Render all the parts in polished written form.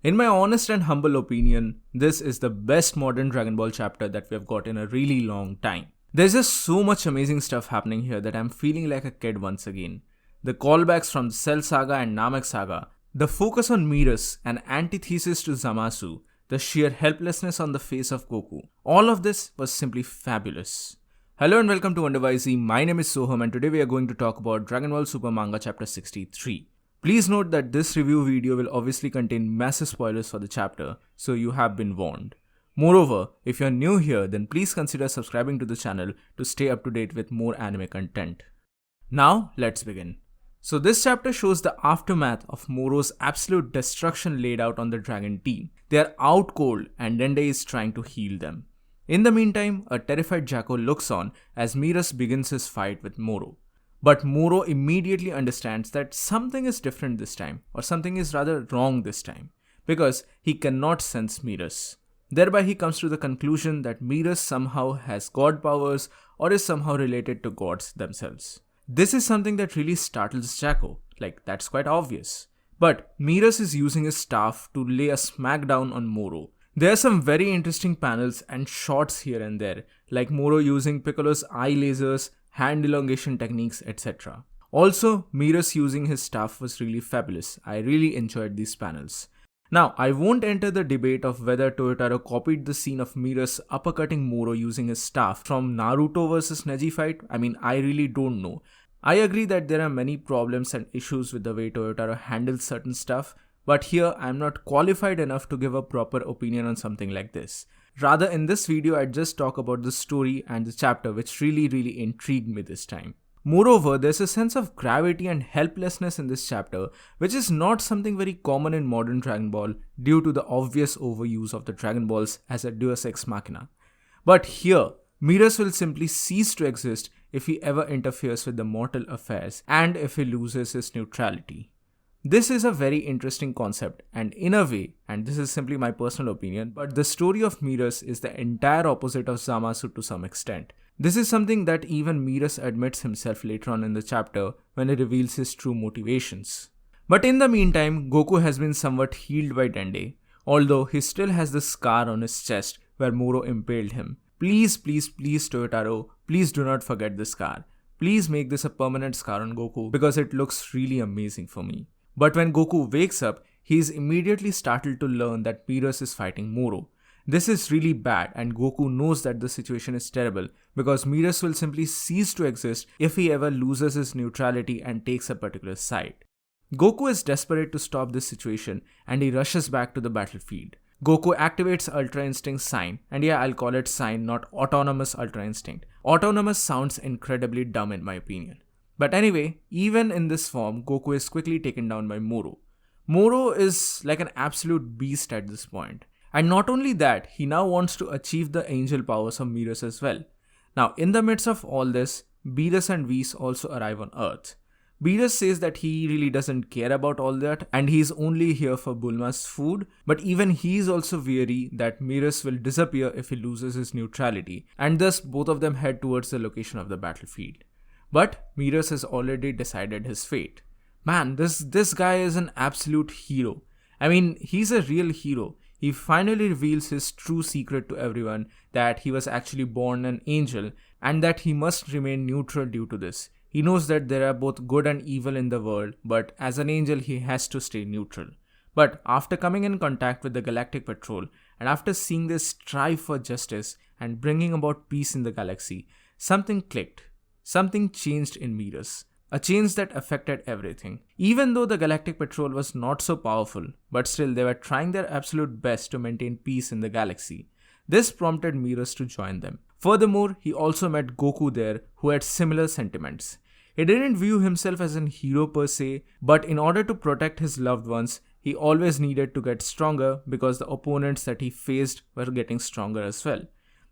In my honest and humble opinion, this is the best modern Dragon Ball chapter that we have got in a really long time. There's just so much amazing stuff happening here that I'm feeling like a kid once again. The callbacks from the Cell Saga and Namek Saga, the focus on Merus, an antithesis to Zamasu, the sheer helplessness on the face of Goku. All of this was simply fabulous. Hello and welcome to Wonder WhyZ. My name is Soham and today we are going to talk about Dragon Ball Super Manga chapter 63. Please note that this review video will obviously contain massive spoilers for the chapter, so you have been warned. Moreover, if you are new here, then please consider subscribing to the channel to stay up to date with more anime content. Now, let's begin. So this chapter shows the aftermath of Moro's absolute destruction laid out on the Dragon team. They are out cold and Dende is trying to heal them. In the meantime, a terrified Jacko looks on as Merus begins his fight with Moro. But Moro immediately understands that something is different this time, or something is rather wrong this time, because he cannot sense Merus. Thereby he comes to the conclusion that Merus somehow has god powers or is somehow related to gods themselves. This is something that really startles Jacko, like that's quite obvious. But Merus is using his staff to lay a smackdown on Moro. There are some very interesting panels and shots here and there, like Moro using Piccolo's eye lasers, hand elongation techniques, etc. Also, Merus using his staff was really fabulous. I really enjoyed these panels. Now, I won't enter the debate of whether Toyotaro copied the scene of Merus uppercutting Moro using his staff from Naruto vs Neji fight. I really don't know. I agree that there are many problems and issues with the way Toyotaro handles certain stuff, but here I'm not qualified enough to give a proper opinion on something like this. Rather, in this video, I'd just talk about the story and the chapter which really intrigued me this time. Moreover, there's a sense of gravity and helplessness in this chapter, which is not something very common in modern Dragon Ball due to the obvious overuse of the Dragon Balls as a deus ex machina. But here, Merus will simply cease to exist if he ever interferes with the mortal affairs and if he loses his neutrality. This is a very interesting concept, and in a way, and this is simply my personal opinion, but the story of Merus is the entire opposite of Zamasu to some extent. This is something that even Merus admits himself later on in the chapter when he reveals his true motivations. But in the meantime, Goku has been somewhat healed by Dende, although he still has the scar on his chest where Moro impaled him. Please Toyotaro, please do not forget this scar. Please make this a permanent scar on Goku because it looks really amazing for me. But when Goku wakes up, he is immediately startled to learn that Merus is fighting Moro. This is really bad and Goku knows that the situation is terrible because Merus will simply cease to exist if he ever loses his neutrality and takes a particular side. Goku is desperate to stop this situation and he rushes back to the battlefield. Goku activates Ultra Instinct Sign, and yeah, I'll call it Sign, not Autonomous Ultra Instinct. Autonomous sounds incredibly dumb in my opinion. But anyway, even in this form, Goku is quickly taken down by Moro. Moro is like an absolute beast at this point. And not only that, he now wants to achieve the angel powers of Merus as well. Now, in the midst of all this, Beerus and Whis also arrive on Earth. Beerus says that he really doesn't care about all that and he's only here for Bulma's food, but even he's also weary that Merus will disappear if he loses his neutrality, and thus both of them head towards the location of the battlefield. But Merus has already decided his fate. Man, this guy is an absolute hero. He's a real hero. He finally reveals his true secret to everyone, that he was actually born an angel and that he must remain neutral due to this. He knows that there are both good and evil in the world, but as an angel he has to stay neutral. But after coming in contact with the Galactic Patrol and after seeing this strive for justice and bringing about peace in the galaxy, something clicked. Something changed in Merus. A change that affected everything. Even though the Galactic Patrol was not so powerful, but still they were trying their absolute best to maintain peace in the galaxy. This prompted Merus to join them. Furthermore, he also met Goku there who had similar sentiments. He didn't view himself as a hero per se, but in order to protect his loved ones, he always needed to get stronger because the opponents that he faced were getting stronger as well.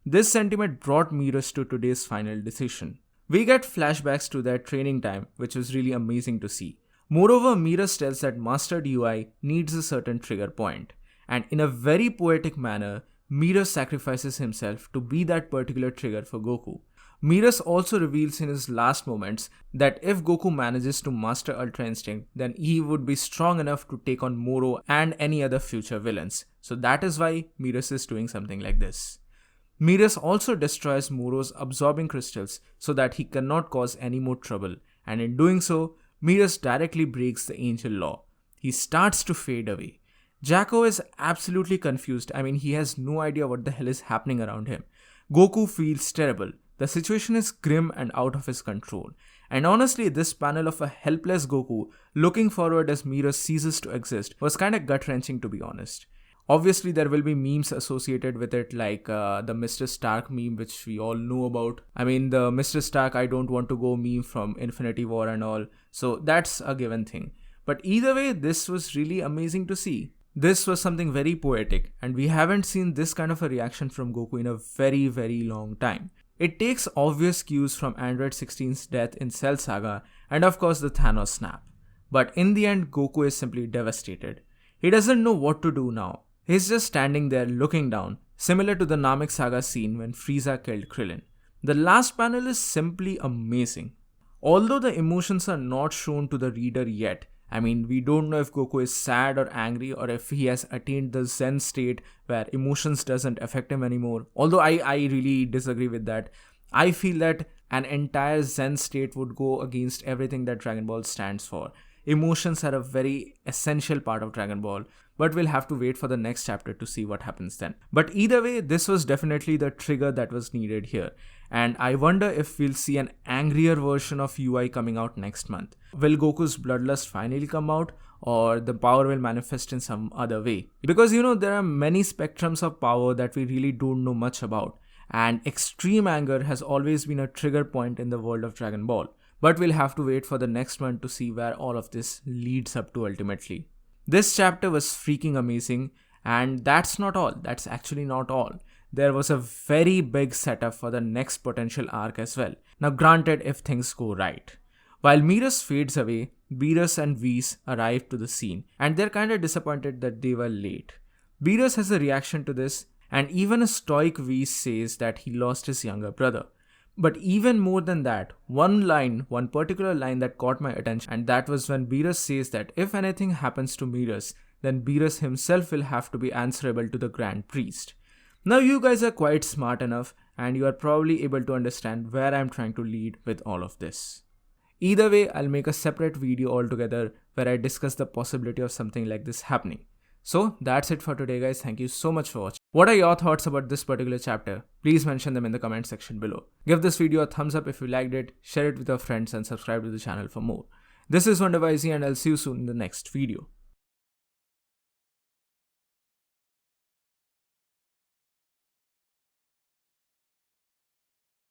This sentiment brought Merus to today's final decision. We get flashbacks to their training time, which was really amazing to see. Moreover, Merus tells that Mastered UI needs a certain trigger point, and in a very poetic manner, Merus sacrifices himself to be that particular trigger for Goku. Merus also reveals in his last moments that if Goku manages to master Ultra Instinct, then he would be strong enough to take on Moro and any other future villains. So that is why Merus is doing something like this. Merus also destroys Moro's absorbing crystals so that he cannot cause any more trouble, and in doing so, Merus directly breaks the Angel Law. He starts to fade away. Jacko is absolutely confused. He has no idea what the hell is happening around him. Goku feels terrible. The situation is grim and out of his control. And honestly, this panel of a helpless Goku looking forward as Merus ceases to exist was kinda gut-wrenching, to be honest. Obviously, there will be memes associated with it, like the Mr. Stark meme, which we all know about. The Mr. Stark I don't want to go meme from Infinity War and all. So that's a given thing. But either way, this was really amazing to see. This was something very poetic, and we haven't seen this kind of a reaction from Goku in a very, very long time. It takes obvious cues from Android 16's death in Cell Saga, and of course the Thanos snap. But in the end, Goku is simply devastated. He doesn't know what to do now. He's just standing there looking down, similar to the Namek Saga scene when Frieza killed Krillin. The last panel is simply amazing. Although the emotions are not shown to the reader yet, we don't know if Goku is sad or angry or if he has attained the Zen state where emotions doesn't affect him anymore. Although I really disagree with that. I feel that an entire Zen state would go against everything that Dragon Ball stands for. Emotions are a very essential part of Dragon Ball, but we'll have to wait for the next chapter to see what happens then. But either way, this was definitely the trigger that was needed here. And I wonder if we'll see an angrier version of UI coming out next month. Will Goku's bloodlust finally come out, or the power will manifest in some other way? Because there are many spectrums of power that we really don't know much about. And extreme anger has always been a trigger point in the world of Dragon Ball. But we'll have to wait for the next month to see where all of this leads up to ultimately. This chapter was freaking amazing, and that's not all. That's actually not all. There was a very big setup for the next potential arc as well. Now granted, if things go right. While Merus fades away, Beerus and Whis arrive to the scene, and they're kinda disappointed that they were late. Beerus has a reaction to this, and even a stoic Whis says that he lost his younger brother. But even more than that, one particular line that caught my attention, and that was when Beerus says that if anything happens to Merus, then Beerus himself will have to be answerable to the Grand Priest. Now you guys are quite smart enough, and you are probably able to understand where I'm trying to lead with all of this. Either way, I'll make a separate video altogether where I discuss the possibility of something like this happening. So that's it for today, guys. Thank you so much for watching. What are your thoughts about this particular chapter? Please mention them in the comment section below. Give this video a thumbs up if you liked it, share it with your friends, and subscribe to the channel for more. This is Wonder WhyZ, and I'll see you soon in the next video.